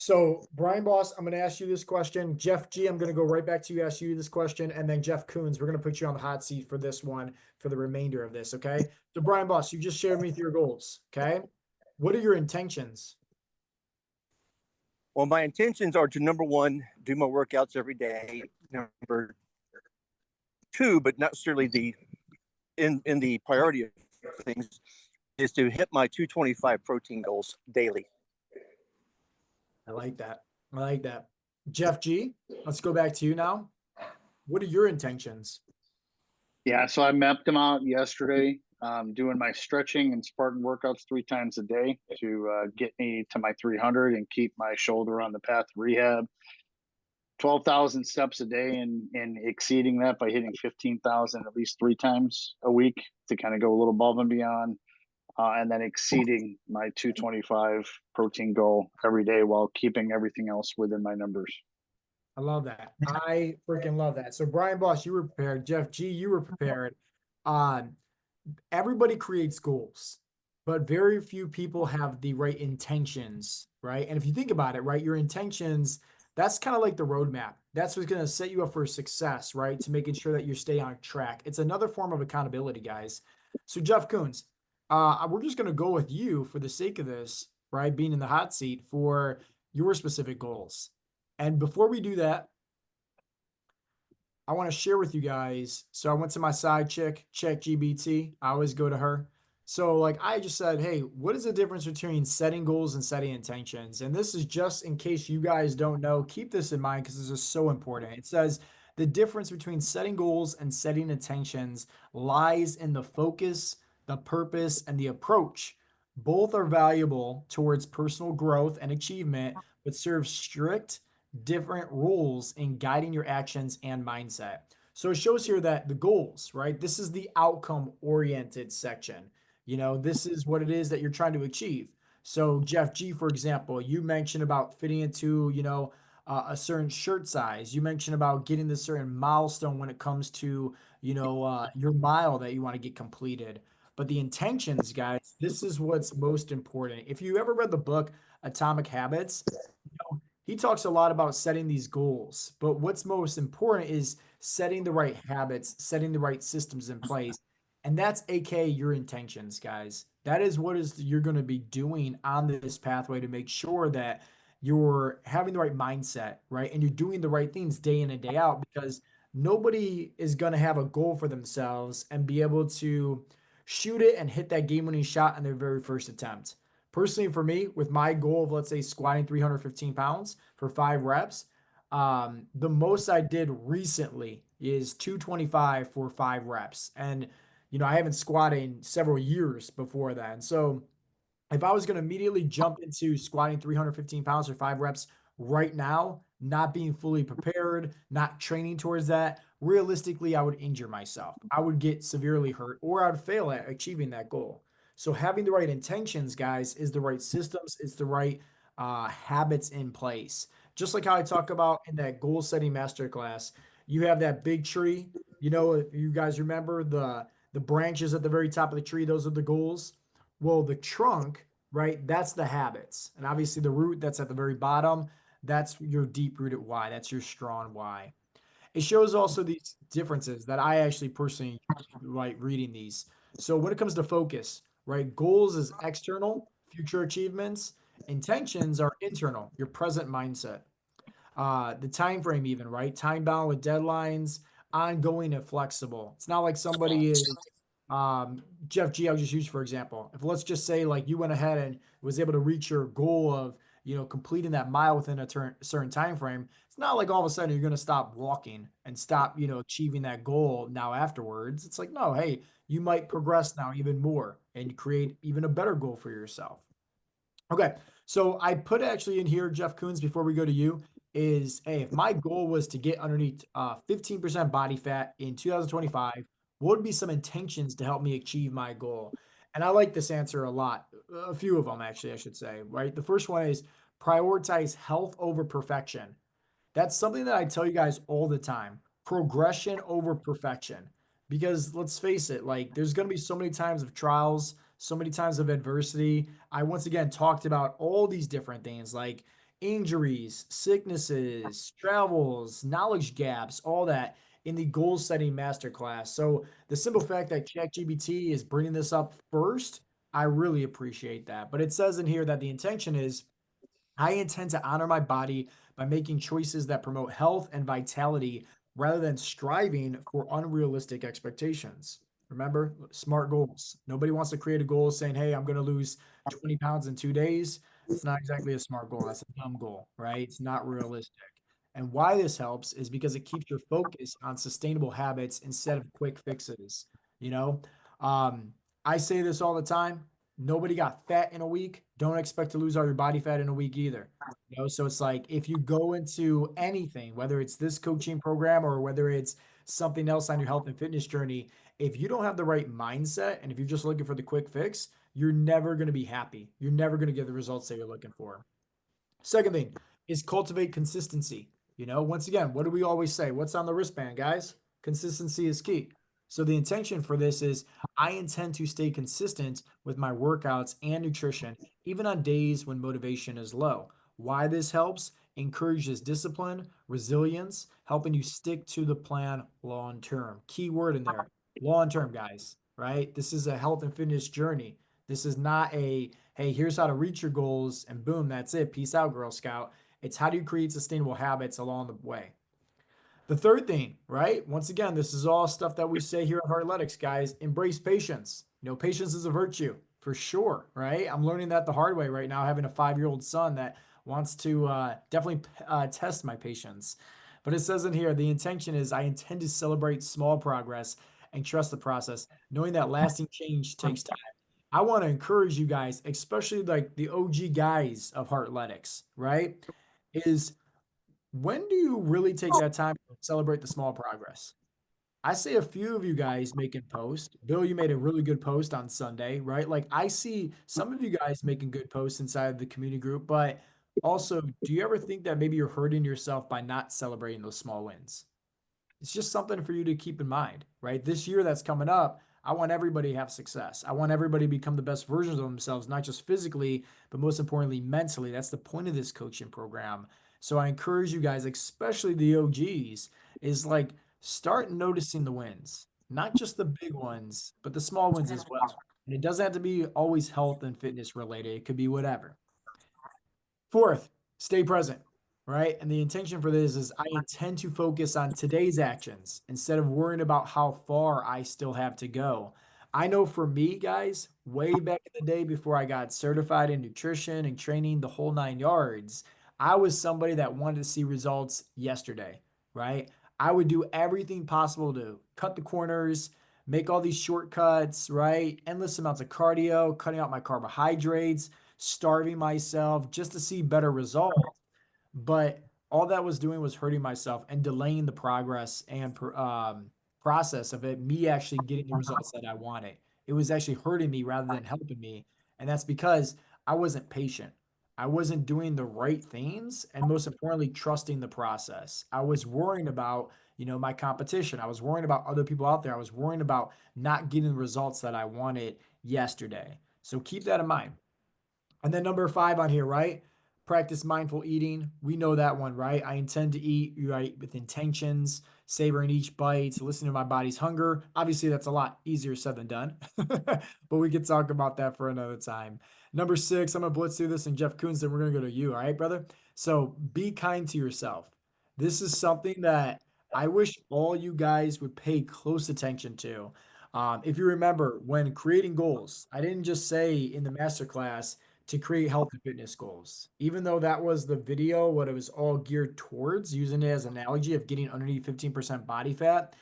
So, Brian Boss, I'm going to ask you this question. Jeff G, I'm going to go right back to you, ask you this question. And then Jeff Coons, we're going to put you on the hot seat for this one for the remainder of this. Okay. So, Brian Boss, you just shared with me your goals. Okay. What are your intentions? Well, my intentions are to number one, do my workouts every day. Number two, but not necessarily in the priority of things, is to hit my 225 protein goals daily. I like that. I like that. Jeff G, let's go back to you now. What are your intentions? Yeah, so I mapped them out yesterday, doing my stretching and Spartan workouts 3 times a day to get me to my 300 and keep my shoulder on the path to rehab. 12,000 steps a day and exceeding that by hitting 15,000 at least 3 times a week to kind of go a little above and beyond. And then exceeding my 225 protein goal every day while keeping everything else within my numbers. I love that. I freaking love that. So, Brian Boss, you were prepared. Jeff G, you were prepared. Um, Everybody creates goals, but very few people have the right intentions, right? And if you think about it, right, your intentions, that's kind of like the roadmap. That's what's going to set you up for success, right? To making sure that you stay on track. It's another form of accountability, guys. So, Jeff Koons, we're just going to go with you for the sake of this, right? Being in the hot seat for your specific goals. And before we do that, I want to share with you guys. So I went to my side chick, ChatGPT. I always go to her. So like I just said, hey, what is the difference between setting goals and setting intentions? And this is just in case you guys don't know. Keep this in mind because this is so important. It says the difference between setting goals and setting intentions lies in the focus, the purpose, and the approach. Both are valuable towards personal growth and achievement, but serve strict different roles in guiding your actions and mindset. So it shows here that the goals, right? This is the outcome oriented section. This is what it is that you're trying to achieve. So, Jeff G, for example, you mentioned about fitting into, a certain shirt size. You mentioned about getting this certain milestone when it comes to, your mile that you want to get completed. But the intentions, guys, this is what's most important. If you ever read the book Atomic Habits, he talks a lot about setting these goals, but what's most important is setting the right habits, setting the right systems in place. And that's aka your intentions, guys. That is what is you're going to be doing on this pathway to make sure that you're having the right mindset, right? And you're doing the right things day in and day out because nobody is going to have a goal for themselves and be able to shoot it and hit that game winning shot on their very first attempt. Personally, for me, with my goal of let's say squatting 315 pounds for 5 reps, the most I did recently is 225 for 5 reps. And, I haven't squatted in several years before that. And so if I was going to immediately jump into squatting 315 pounds for 5 reps right now, not being fully prepared, not training towards that, realistically, I would injure myself. I would get severely hurt or I would fail at achieving that goal. So having the right intentions, guys, is the right systems, it's the right habits in place. Just like how I talk about in that goal setting masterclass, you have that big tree. If you guys remember the branches at the very top of the tree, those are the goals. Well, the trunk, right? That's the habits. And obviously the root that's at the very bottom, that's your deep rooted why. That's your strong why. It shows also these differences that I actually personally like reading these. So when it comes to focus, right? Goals is external, future achievements. Intentions are internal, your present mindset. The time frame even, right? Time bound with deadlines, ongoing and flexible. It's not like somebody is Jeff G, I'll just use for example. If let's just say like you went ahead and was able to reach your goal of completing that mile within a certain time frame, it's not like all of a sudden you're going to stop walking and stop achieving that goal now afterwards. It's like no, hey, you might progress now even more and create even a better goal for yourself. Okay, so I put actually in here, Jeff Koons, before we go to you, is hey, if my goal was to get underneath 15% body fat in 2025, what would be some intentions to help me achieve my goal? And I like this answer a lot. A few of them, actually, I should say, right? The first one is prioritize health over perfection. That's something that I tell you guys all the time. Progression over perfection. Because let's face it, like there's going to be so many times of trials, so many times of adversity. I once again talked about all these different things like injuries, sicknesses, travels, knowledge gaps, all that in the goal setting masterclass. So the simple fact that ChatGPT is bringing this up first, I really appreciate that. But it says in here that the intention is I intend to honor my body by making choices that promote health and vitality rather than striving for unrealistic expectations. Remember, smart goals. Nobody wants to create a goal saying, hey, I'm going to lose 20 pounds in 2 days. It's not exactly a smart goal. That's a dumb goal, right? It's not realistic. And why this helps is because it keeps your focus on sustainable habits instead of quick fixes. You know, um, I say this all the time. Nobody got fat in a week. Don't expect to lose all your body fat in a week either. So it's like if you go into anything, whether it's this coaching program or whether it's something else on your health and fitness journey, if you don't have the right mindset and if you're just looking for the quick fix, you're never going to be happy. You're never going to get the results that you're looking for. Second thing is cultivate consistency. Once again, what do we always say? What's on the wristband, guys? Consistency is key. So the intention for this is I intend to stay consistent with my workouts and nutrition, even on days when motivation is low. Why this helps? Encourages discipline, resilience, helping you stick to the plan long term. Key word in there, long term, guys, right? This is a health and fitness journey. This is not a hey, here's how to reach your goals, and boom, that's it. Peace out, Girl Scout. It's how do you create sustainable habits along the way. The third thing, right? Once again, this is all stuff that we say here at Heartletics, guys. Embrace patience. Patience is a virtue for sure, right? I'm learning that the hard way right now, having a 5-year-old son that wants to definitely test my patience. But it says in here, the intention is I intend to celebrate small progress and trust the process, knowing that lasting change takes time. I want to encourage you guys, especially like the OG guys of Heartletics, right? Is when do you really take that time to celebrate the small progress? I see a few of you guys making posts. Bill, you made a really good post on Sunday, right? Like I see some of you guys making good posts inside of the community group, but also, do you ever think that maybe you're hurting yourself by not celebrating those small wins? It's just something for you to keep in mind, right? This year that's coming up, I want everybody to have success. I want everybody to become the best versions of themselves, not just physically, but most importantly, mentally. That's the point of this coaching program. So I encourage you guys, especially the OGs, is like start noticing the wins, not just the big ones, but the small ones as well. And it doesn't have to be always health and fitness related, it could be whatever. Fourth, stay present, right? And the intention for this is I intend to focus on today's actions instead of worrying about how far I still have to go. I know for me, guys, way back in the day before I got certified in nutrition and training the whole 9 yards, I was somebody that wanted to see results yesterday, right? I would do everything possible to cut the corners, make all these shortcuts, right? Endless amounts of cardio, cutting out my carbohydrates, starving myself just to see better results. But all that was doing was hurting myself and delaying the progress and process of it, me actually getting the results that I wanted. It was actually hurting me rather than helping me. And that's because I wasn't patient. I wasn't doing the right things. And most importantly, trusting the process. I was worrying about, my competition. I was worrying about other people out there. I was worrying about not getting the results that I wanted yesterday. So keep that in mind. And then number 5 on here, right? Practice mindful eating. We know that one, right? I intend to eat, right, with intentions, savoring each bite, listening to my body's hunger. Obviously, that's a lot easier said than done, but we could talk about that for another time. Number 6, I'm gonna blitz through this, and Jeff Koons, then we're gonna go to you. All right, brother. So be kind to yourself. This is something that I wish all you guys would pay close attention to. If you remember, when creating goals, I didn't just say in the masterclass to create health and fitness goals. Even though that was the video, what it was all geared towards, using it as an analogy of getting underneath 15% body fat,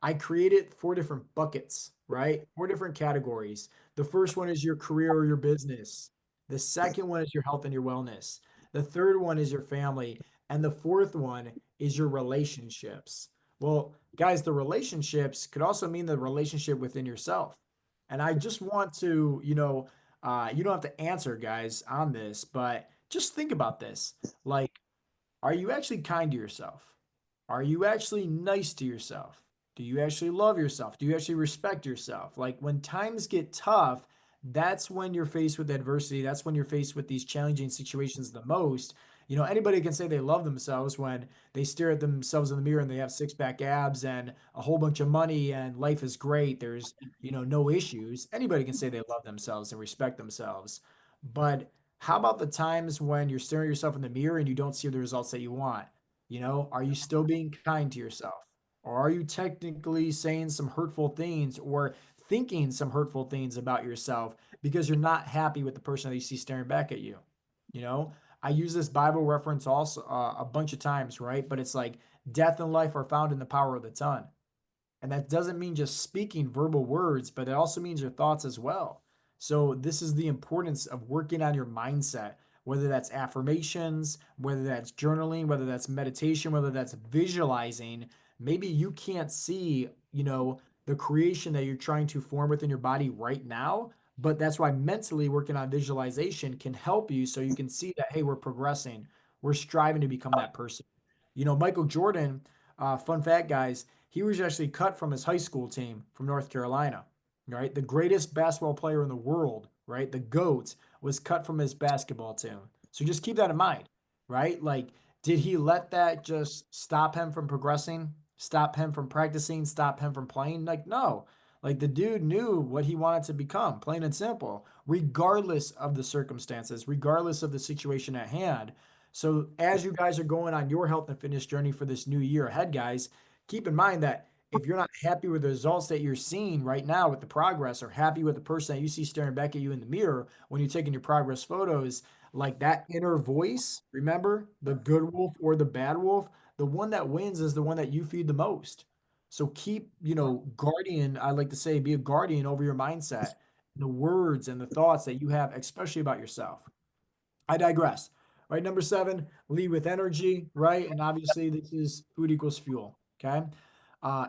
I created 4 different buckets, right? 4 different categories. The first one is your career or your business. The second one is your health and your wellness. The third one is your family. And the fourth one is your relationships. Well, guys, the relationships could also mean the relationship within yourself. And I just want to, you don't have to answer, guys, on this, but just think about this. Like, are you actually kind to yourself? Are you actually nice to yourself? Do you actually love yourself? Do you actually respect yourself? Like, when times get tough, that's when you're faced with adversity. That's when you're faced with these challenging situations the most. Anybody can say they love themselves when they stare at themselves in the mirror and they have six-pack abs and a whole bunch of money and life is great. There's, no issues. Anybody can say they love themselves and respect themselves. But how about the times when you're staring at yourself in the mirror and you don't see the results that you want? Are you still being kind to yourself? Or are you technically saying some hurtful things or thinking some hurtful things about yourself because you're not happy with the person that you see staring back at you? You know, I use this Bible reference also a bunch of times, right? But it's like death and life are found in the power of the tongue. And that doesn't mean just speaking verbal words, but it also means your thoughts as well. So, this is the importance of working on your mindset, whether that's affirmations, whether that's journaling, whether that's meditation, whether that's visualizing. Maybe you can't see, the creation that you're trying to form within your body right now, but that's why mentally working on visualization can help you so you can see that, hey, we're progressing, we're striving to become that person. Michael Jordan, fun fact, guys, he was actually cut from his high school team from North Carolina, right? The greatest basketball player in the world, right? The GOAT was cut from his basketball team. So just keep that in mind, right? Like, did he let that just stop him from progressing, stop him from practicing, stop him from playing? Like, no. Like, the dude knew what he wanted to become, plain and simple, regardless of the circumstances, regardless of the situation at hand. So, as you guys are going on your health and fitness journey for this new year ahead, guys, keep in mind that if you're not happy with the results that you're seeing right now with the progress or happy with the person that you see staring back at you in the mirror when you're taking your progress photos, like that inner voice, remember the good wolf or the bad wolf, the one that wins is the one that you feed the most. So keep, guardian, I like to say, be a guardian over your mindset, the words and the thoughts that you have, especially about yourself. I digress. Right. Number seven, lead with energy. Right. And obviously, this is food equals fuel. Okay.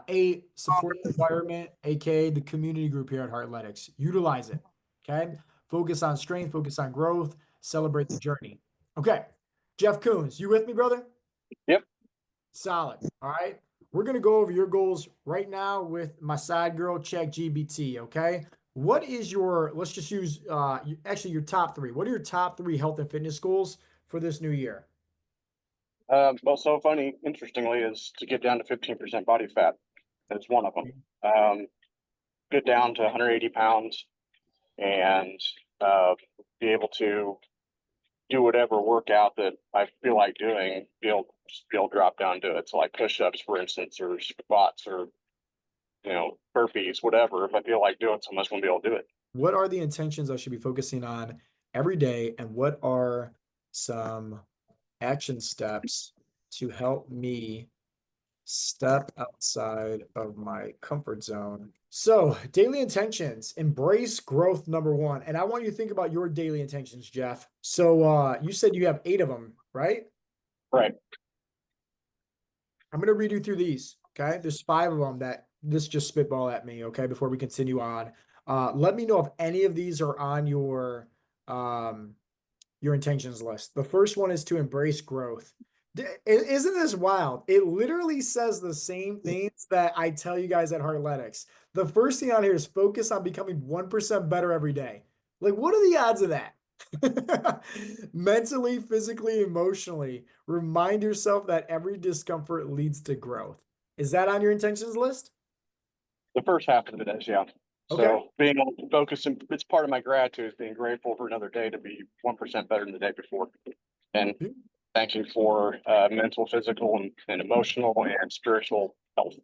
Eight, support the environment, aka the community group here at Heartletics. Utilize it. Okay. Focus on strength, focus on growth, celebrate the journey. Okay. Jeff Coons, you with me, brother? Yep. Solid. All right. We're going to go over your goals right now with my side girl, Check GBT. Okay. What is let's just use, actually your top three. What are your top three health and fitness goals for this new year? Well, so funny, interestingly, is to get down to 15% body fat. That's one of them. Get down to 180 pounds and be able to do whatever workout that I feel like doing, be able to drop down and do it. So like push-ups, for instance, or squats or, burpees, whatever. If I feel like doing so, I'm just going to be able to do it. What are the intentions I should be focusing on every day? And what are some action steps to help me step outside of my comfort zone? So, daily intentions, embrace growth, number one. And I want you to think about your daily intentions, Jeff. So, you said you have 8 of them, right? Right. I'm going to read you through these. Okay. There's 5 of them that this just spitball at me. Okay. Before we continue on, let me know if any of these are on your intentions list. The first one is to embrace growth. Isn't this wild? It literally says the same things that I tell you guys at Heartletics. The first thing on here is focus on becoming 1% better every day. Like, what are the odds of that? Mentally, physically, emotionally, remind yourself that every discomfort leads to growth. Is that on your intentions list? The first half of it is, yeah. Okay. So being able to focus, and it's part of my gratitude is being grateful for another day to be 1% better than the day before. And thanking for mental, physical, and emotional and spiritual health.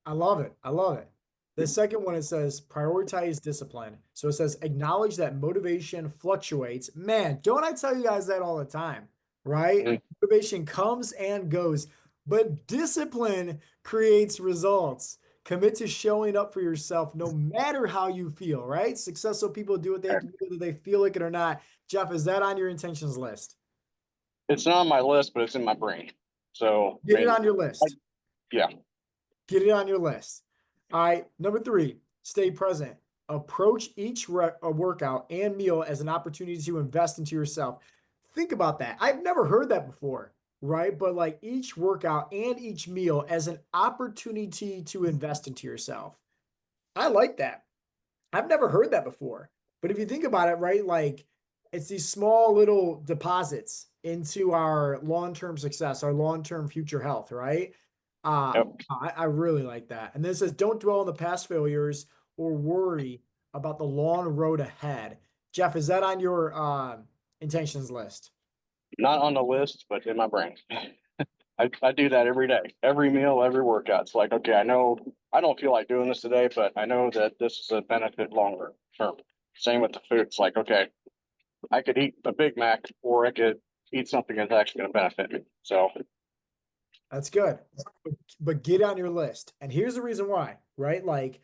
I love it. I love it. The second one, it says prioritize discipline. So it says acknowledge that motivation fluctuates. Man, don't I tell you guys that all the time, right? Mhm. Motivation comes and goes, but discipline creates results. Commit to showing up for yourself no matter how you feel, right? Successful people do what they have to do, whether they feel like it or not. Jeff, is that on your intentions list? It's not on my list, but it's in my brain. So Get it on your list. Yeah. Get it on your list. All right. Number 3, stay present. Approach each workout and meal as an opportunity to invest into yourself. Think about that. I've never heard that before, right? But like each workout and each meal as an opportunity to invest into yourself. I like that. I've never heard that before. But if you think about it, right, like it's these small little deposits into our long-term success, our long-term future health, right? Uh, Yep. I really like that. And then it says, don't dwell on the past failures or worry about the long road ahead. Jeff, is that on your intentions list? Not on the list, but in my brain. I do that every day, every meal, every workout. It's like, okay, I know I don't feel like doing this today, but I know that this is a benefit longer term. Same with the food. It's like, okay, I could eat a Big Mac or I could eat something that's actually going to benefit me. So, That's good. But get on your list. And here's the reason why, right? Like,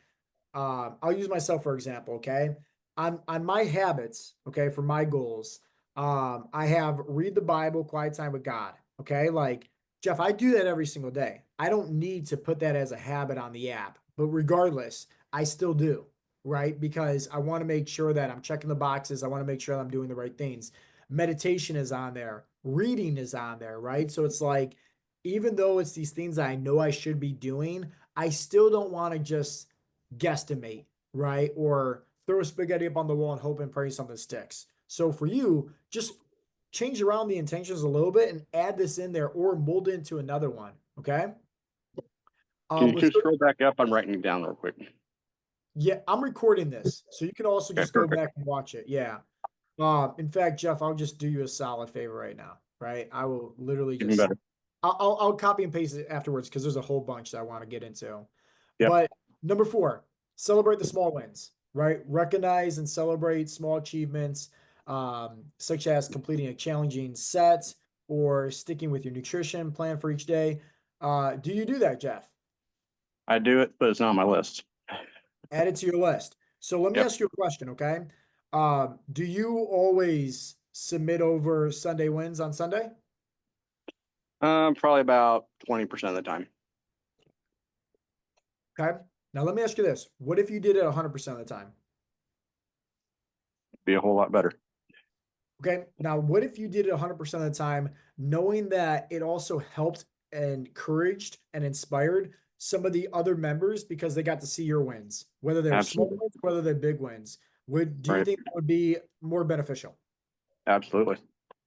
I'll use myself for example, okay? On my habits, okay, for my goals, I have read the Bible, quiet time with God. Okay. Like, Jeff, I do that every single day. I don't need to put that as a habit on the app, but regardless, I still do, right? Because I want to make sure that I'm checking the boxes. I want to make sure that I'm doing the right things. Meditation is on there, reading is on there, right? So it's like, even though it's these things that I know I should be doing, I still don't want to just guesstimate, right? Or throw spaghetti up on the wall and hope and pray something sticks. So for you, just change around the intentions a little bit and add this in there or mold it into another one. Okay. can Let's you go. scroll back up? I'm writing it down real quick. Yeah, I'm recording this. So you can also Okay, just go perfect. back and watch it. Yeah. In fact, Jeff, I'll just do you a solid favor right now, right? I will literally Even just better. I'll copy and paste it afterwards because there's a whole bunch that I want to get into. Yep. But number 4, celebrate the small wins, right? Recognize and celebrate small achievements, such as completing a challenging set or sticking with your nutrition plan for each day. Do you do that, Jeff? I do it, but it's not on my list. Add it to your list. So let me Yep. ask you a question, okay? Do you always submit over Sunday wins on Sunday? Probably about 20% of the time. Okay. Now let me ask you this. What if you did it 100% of the time? Be a whole lot better. Okay. Now, what if you did it 100% of the time, knowing that it also helped and encouraged and inspired some of the other members because they got to see your wins, whether they're small Absolutely. wins, whether they're big wins? Do you Right. think that would be more beneficial? Absolutely.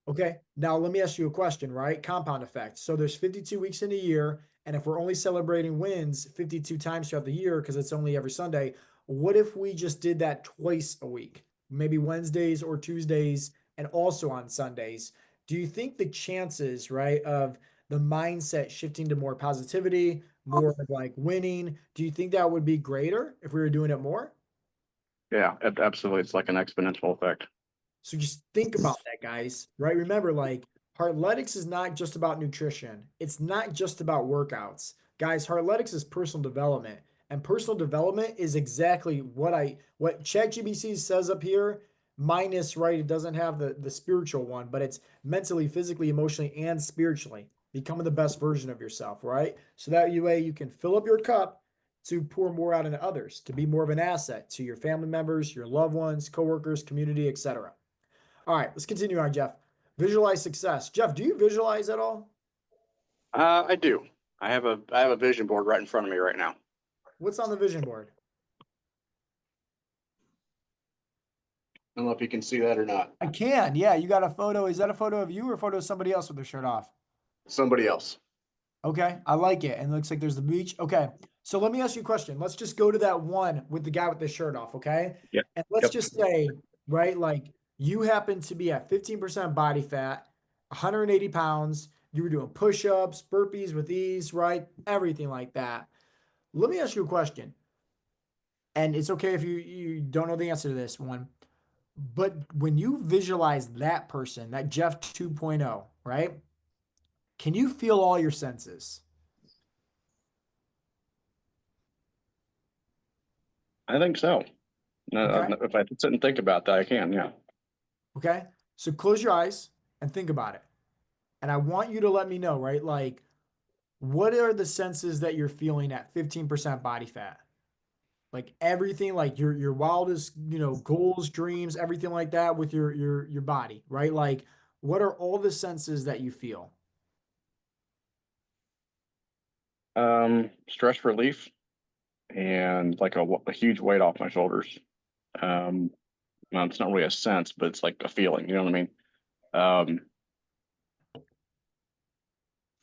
Okay. Now let me ask you a question, right? Compound effect. So there's 52 weeks in a year, and if we're only celebrating wins 52 times throughout the year because it's only every Sunday, what if we just did that twice a week? Maybe Wednesdays or Tuesdays and also on Sundays. Do you think the chances, right, of the mindset shifting to more positivity, more of like winning, do you think that would be greater if we were doing it more? Yeah, absolutely. It's like an exponential effect. So just think about that, guys, right? Remember, like, Heartletics is not just about nutrition. It's not just about workouts. Guys, Heartletics is personal development. And personal development is exactly what ChatGPT says up here, minus, right? It doesn't have the spiritual one, but it's mentally, physically, emotionally, and spiritually becoming the best version of yourself, right? So that way you can fill up your cup to pour more out into others, to be more of an asset to your family members, your loved ones, coworkers, community, etc. All right, let's continue on, Jeff. Visualize success. Jeff, do you visualize at all? I do. I have a vision board right in front of me right now. What's on the vision board? I don't know if you can see that or not. I can. Yeah, you got a photo. Is that a photo of you or a photo of somebody else with their shirt off? Somebody else. Okay, I like it. And it looks like there's the beach. Okay, so let me ask you a question. Let's just go to that one with the guy with the shirt off, okay? Yep. And let's Yep. just say, right, like you happen to be at 15% body fat, 180 pounds. You were doing push ups, burpees with ease, right? Everything like that. Let me ask you a question. And it's okay if you don't know the answer to this one, but when you visualize that person, that Jeff 2.0, right? Can you feel all your senses? I think so. Okay. If I sit and think about that, I can. Yeah. Okay. So close your eyes and think about it. And I want you to let me know, right? Like, what are the senses that you're feeling at 15% body fat? Like everything, like your wildest, goals, dreams, everything like that with your body, right? Like, what are all the senses that you feel? Stress relief and like a huge weight off my shoulders. Um, well, it's not really a sense, but it's like a feeling. You know what I mean? Um,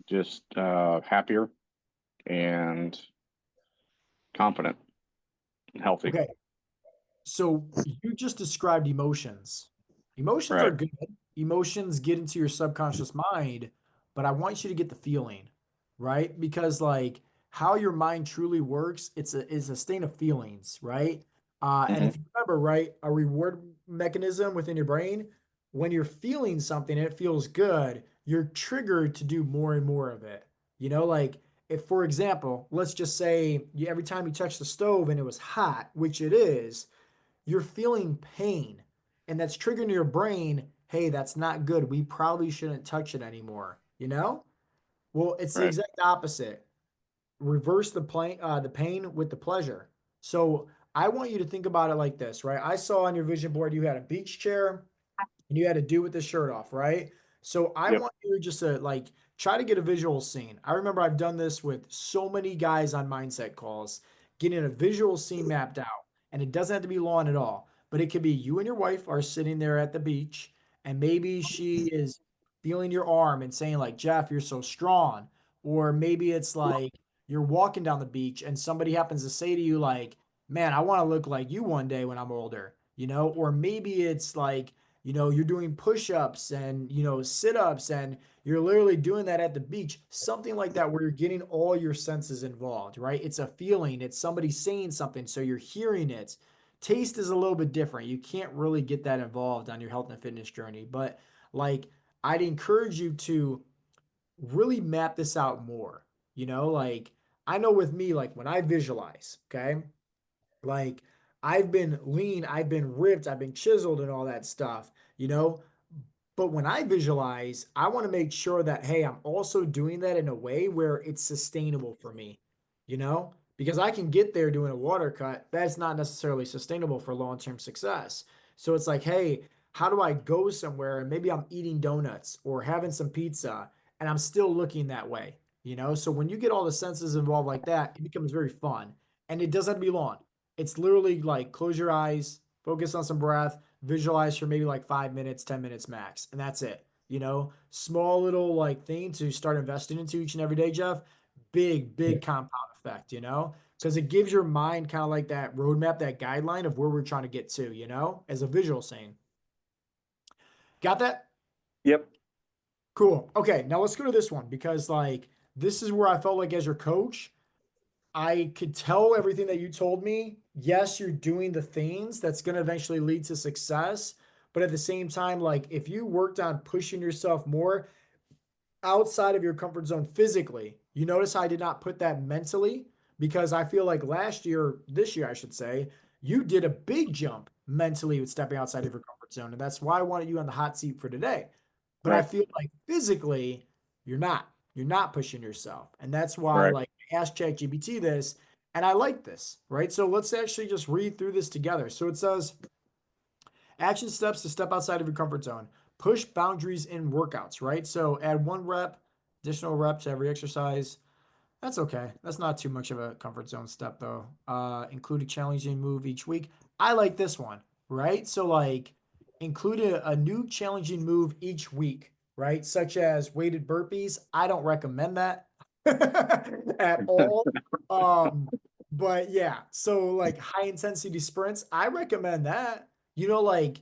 just happier and confident and healthy. Okay. So you just described emotions. Emotions are Right. good. Emotions get into your subconscious mind, but I want you to get the feeling, right? Because like how your mind truly works, it's a state of feelings, right? And Hmm. if you remember, right, a reward mechanism within your brain, when you're feeling something and it feels good, you're triggered to do more and more of it. Like if, for example, let's just say every time you touch the stove and it was hot, which it is, you're feeling pain and that's triggering your brain, hey, that's not good, we probably shouldn't touch it anymore. Well, it's the Right. exact opposite. Reverse the pain with the pleasure. So I want you to think about it like this, right? I saw on your vision board you had a beach chair and you had to do with the shirt off, right? So I Yep. want you just to like try to get a visual scene. I remember I've done this with so many guys on mindset calls, getting a visual scene mapped out. And it doesn't have to be long at all, but it could be you and your wife are sitting there at the beach, and maybe she is feeling your arm and saying, like, Jeff, you're so strong. Or maybe it's like you're walking down the beach and somebody happens to say to you, like, man, I want to look like you one day when I'm older. Or maybe it's like, you're doing push-ups and, sit-ups and you're literally doing that at the beach, something like that, where you're getting all your senses involved, right? It's a feeling, it's somebody saying something, so you're hearing it. Taste is a little bit different. You can't really get that involved on your health and fitness journey, but like I'd encourage you to really map this out more. Like I know with me, like when I visualize, okay, like I've been lean, I've been ripped, I've been chiseled and all that stuff, you know. But when I visualize, I want to make sure that, hey, I'm also doing that in a way where it's sustainable for me, because I can get there doing a water cut. That's not necessarily sustainable for long-term success. So it's like, hey, how do I go somewhere and maybe I'm eating donuts or having some pizza and I'm still looking that way? So when you get all the senses involved like that, it becomes very fun and it doesn't have to be long. It's literally like close your eyes, focus on some breath, visualize for maybe like 5 minutes, 10 minutes max, and that's it. Small little like thing to start investing into each and every day, Jeff. Big, big compound effect, because it gives your mind kind of like that roadmap, that guideline of where we're trying to get to, as a visual scene. Got that? Yep. Cool. Okay, now let's go to this one because like this is where I felt like as your coach, I could tell everything that you told me. Yes, you're doing the things that's going to eventually lead to success. But at the same time, like if you worked on pushing yourself more outside of your comfort zone physically, you notice how I did not put that mentally because I feel like this year, I should say, you did a big jump mentally with stepping outside of your comfort zone. And that's why I wanted you on the hot seat for today. But I Right. feel like physically, you're not. You're not pushing yourself. And that's why, Right. like, I asked ChatGPT this, and I like this, right? So let's actually just read through this together. So it says, action steps to step outside of your comfort zone. Push boundaries in workouts, right? So add additional rep to every exercise. That's okay. That's not too much of a comfort zone step though. Include a challenging move each week. I like this one, right? So like include a new challenging move each week, right? Such as weighted burpees. I don't recommend that at all. But yeah, so like high intensity sprints, I recommend that. Like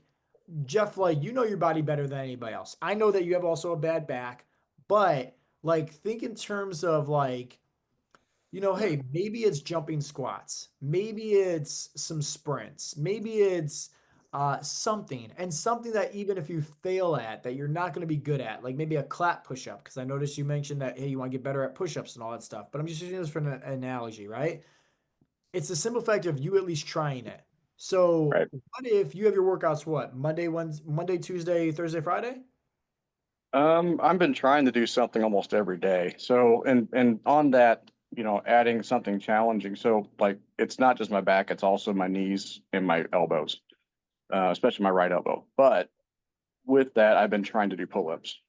Jeff, like you know your body better than anybody else. I know that you have also a bad back, but like think in terms of like hey, maybe it's jumping squats, maybe it's some sprints, maybe it's something and something that even if you fail at, that you're not going to be good at, like maybe a clap push-up. Because I noticed you mentioned that, hey, you want to get better at push-ups and all that stuff. But I'm just using this for an analogy, right? It's the simple fact of you at least trying it. So Right. what if you have your workouts what Monday, Tuesday, Thursday, Friday? I've been trying to do something almost every day. So, and on that, adding something challenging. So, like, it's not just my back; it's also my knees and my elbows, especially my right elbow. But with that, I've been trying to do pull-ups.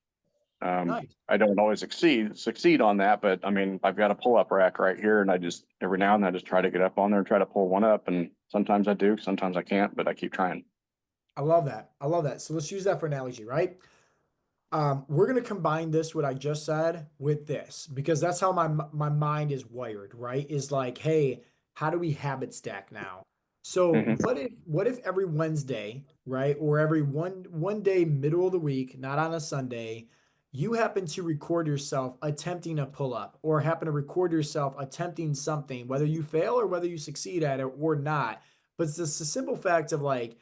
Nice. I don't always succeed on that, but I mean, I've got a pull-up rack right here, and I just every now and then I just try to get up on there and try to pull one up. And sometimes I do, sometimes I can't, but I keep trying. I love that. I love that. So let's use that for analogy, right? We're gonna combine this, what I just said, with this because that's how my mind is wired, right? Is like, hey, how do we habit stack now? So Hmm. what if every Wednesday, right, or every one day middle of the week, not on a Sunday, you happen to record yourself attempting a pull up, or happen to record yourself attempting something, whether you fail or whether you succeed at it or not. But it's just a simple fact of like,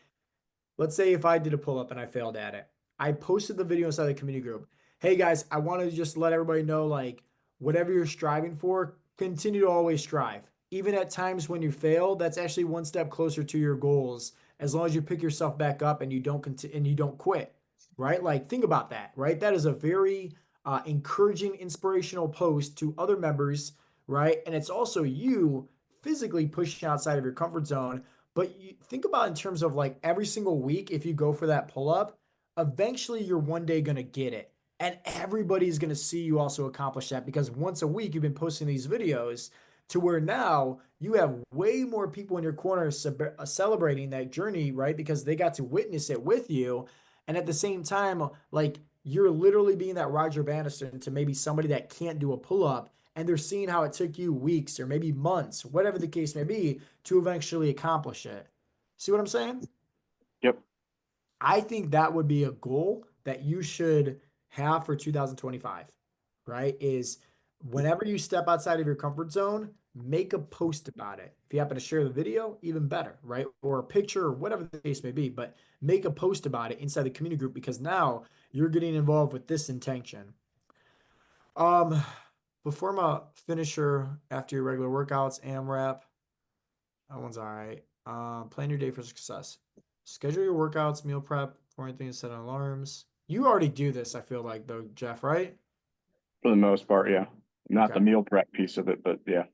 let's say if I did a pull up and I failed at it, I posted the video inside the community group. Hey guys, I want to just let everybody know like whatever you're striving for, continue to always strive. Even at times when you fail, that's actually one step closer to your goals as long as you pick yourself back up and you don't and you don't quit, right? Like think about that, right? That is a very encouraging, inspirational post to other members, right? And it's also you physically pushing outside of your comfort zone, but you think about in terms of like every single week, if you go for that pull up, eventually you're one day going to get it. And everybody's going to see you also accomplish that because once a week you've been posting these videos to where now you have way more people in your corner celebrating that journey, right? Because they got to witness it with you. And at the same time, like you're literally being that Roger Bannister to maybe somebody that can't do a pull up and they're seeing how it took you weeks or maybe months, whatever the case may be, to eventually accomplish it. See what I'm saying? Yep. I think that would be a goal that you should have for 2025, right? Is whenever you step outside of your comfort zone, make a post about it. If you happen to share the video, even better, right? Or a picture or whatever the case may be, but make a post about it inside the community group because now you're getting involved with this intention. Um, before my finisher after your regular workouts, AMRAP, that one's all right. Plan your day for success. Schedule your workouts, meal prep, for anything, set alarms. You already do this, I feel like, though, Jeff, right? For the most part, yeah. Not Okay. the meal prep piece of it, but yeah,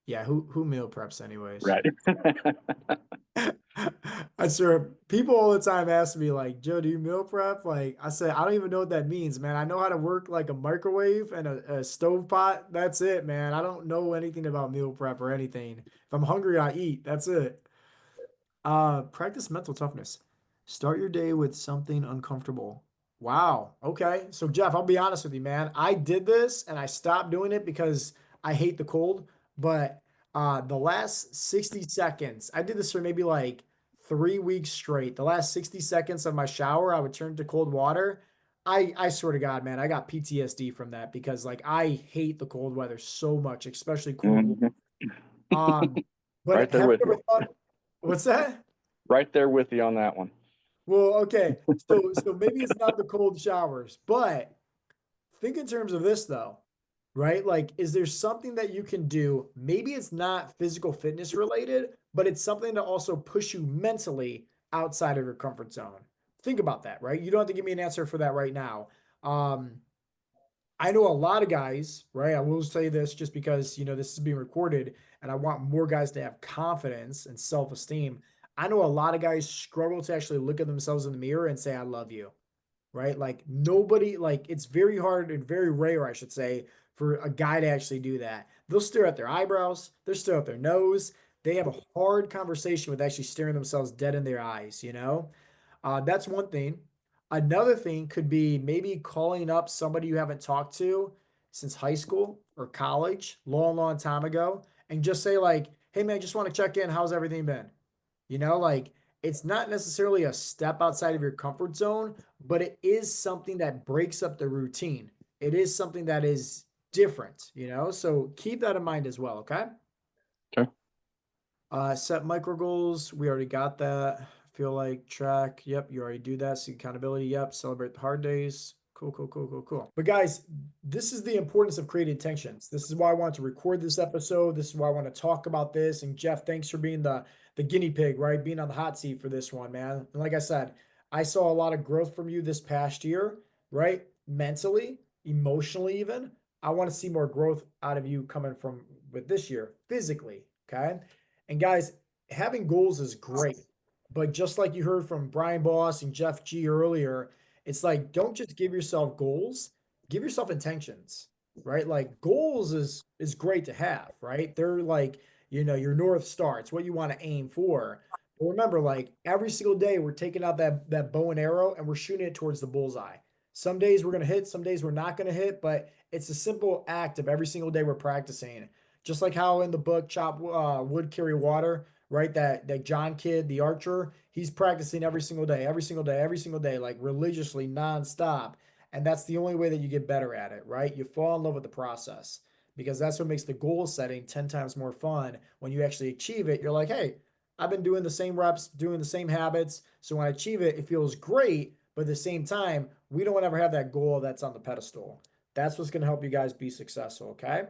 Yeah, who meal preps anyways? right. I swear, people all the time ask me, like, Joe, do you meal prep? Like, I say, I don't even know what that means, man. I know how to work like a microwave and a stove pot. That's it, man. I don't know anything about meal prep or anything. If I'm hungry, I eat. That's it. Practice mental toughness. Start your day with something uncomfortable. Wow. Okay. So Jeff, I'll be honest with you, man. I did this and I stopped doing it because I hate the cold. But the last 60 seconds, I did this for maybe like 3 weeks straight. The last 60 seconds of my shower, I would turn to cold water. I swear to God, man, I got PTSD from that because like I hate the cold weather so much, especially cold water. Mhm. Um, Right but there have with you ever you. thought, what's that? Right there with you on that one. Well, okay. So maybe it's not the cold showers, but think in terms of this though, right? Like, is there something that you can do? Maybe it's not physical fitness related, but it's something to also push you mentally outside of your comfort zone. Think about that, right? You don't have to give me an answer for that right now. Um, I know a lot of guys, right? I will say this just because, this is being recorded and I want more guys to have confidence and self-esteem. I know a lot of guys struggle to actually look at themselves in the mirror and say, I love you, right? Like nobody, like it's very hard and very rare, I should say, for a guy to actually do that. They'll stare at their eyebrows, they'll stare at their nose. They have a hard conversation with actually staring themselves dead in their eyes. That's one thing. Another thing could be maybe calling up somebody you haven't talked to since high school or college, long, long time ago, and just say, like, hey, man, just want to check in. How's everything been? Like it's not necessarily a step outside of your comfort zone, but it is something that breaks up the routine. It is something that is different. So keep that in mind as well. Okay. Okay. Set micro goals. We already got that. Feel like track. Yep, you already do that. Seek accountability. Yep. Celebrate the hard days. Cool, cool, cool, cool, cool. But guys, this is the importance of creating intentions. This is why I wanted to record this episode. This is why I want to talk about this. And Jeff, thanks for being the guinea pig, right? Being on the hot seat for this one, man. And like I said, I saw a lot of growth from you this past year, right? Mentally, emotionally, even. I want to see more growth out of you coming from with this year, physically. Okay. And guys, having goals is great. But just like you heard from Brian Boss and Jeff G earlier, it's like don't just give yourself goals, give yourself intentions, right? Like goals is great to have, right? They're like, your North Star. It's what you want to aim for. But remember, like every single day we're taking out that bow and arrow and we're shooting it towards the bullseye. Some days we're going to hit, some days we're not going to hit, but it's a simple act of every single day we're practicing. Just like how in the book Chop Wood Carry Water, right? That John Kidd, the archer, he's practicing every single day, every single day, every single day, like religiously, nonstop. And that's the only way that you get better at it, right? You fall in love with the process because that's what makes the goal setting 10 times more fun. When you actually achieve it, you're like, hey, I've been doing the same reps, doing the same habits. So when I achieve it, it feels great. But at the same time, we don't ever have that goal that's on the pedestal. That's what's going to help you guys be successful. Okay.